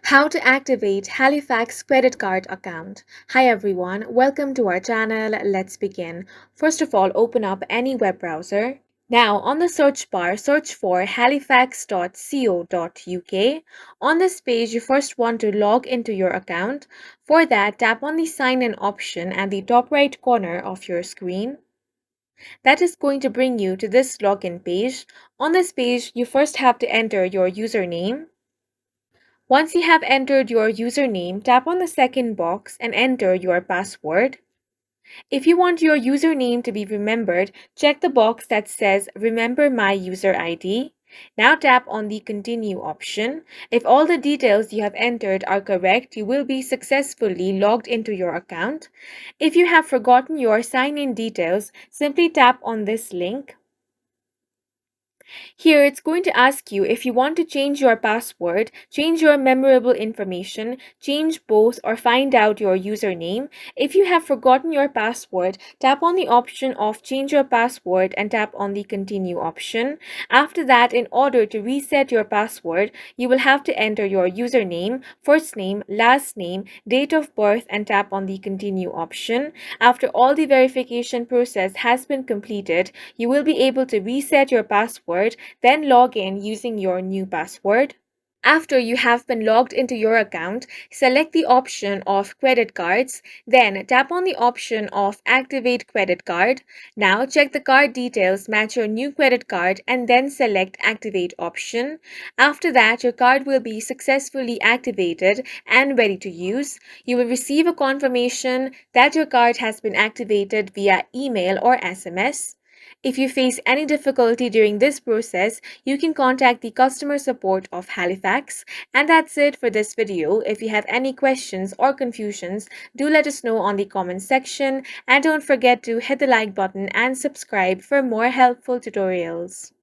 How to activate Halifax Credit Card Account. Hi everyone, welcome to our channel. Let's begin. First of all, open up any web browser. Now, on the search bar, search for halifax.co.uk. On this page, you first want to log into your account. For that, tap on the Sign In option at the top right corner of your screen. That is going to bring you to this login page. On this page, you first have to enter your username. Once you have entered your username, tap on the second box and enter your password. If you want your username to be remembered, check the box that says Remember My User ID. Now tap on the Continue option. If all the details you have entered are correct, you will be successfully logged into your account. If you have forgotten your sign-in details, simply tap on this link. Here, it's going to ask you if you want to change your password, change your memorable information, change both, or find out your username. If you have forgotten your password, tap on the option of Change Your Password and tap on the Continue option. After that, in order to reset your password, you will have to enter your username, first name, last name, date of birth, and tap on the Continue option. After all the verification process has been completed, you will be able to reset your password, then log in using your new password. After you have been logged into your account, select the option of credit cards, then tap on the option of activate credit card. Now check the card details match your new credit card and then select activate option. After that, your card will be successfully activated and ready to use. You will receive a confirmation that your card has been activated via email or SMS. If you face any difficulty during this process, you can contact the customer support of Halifax. And that's it for this video. If you have any questions or confusions, do let us know on the comment section, and don't forget to hit the like button and subscribe for more helpful tutorials.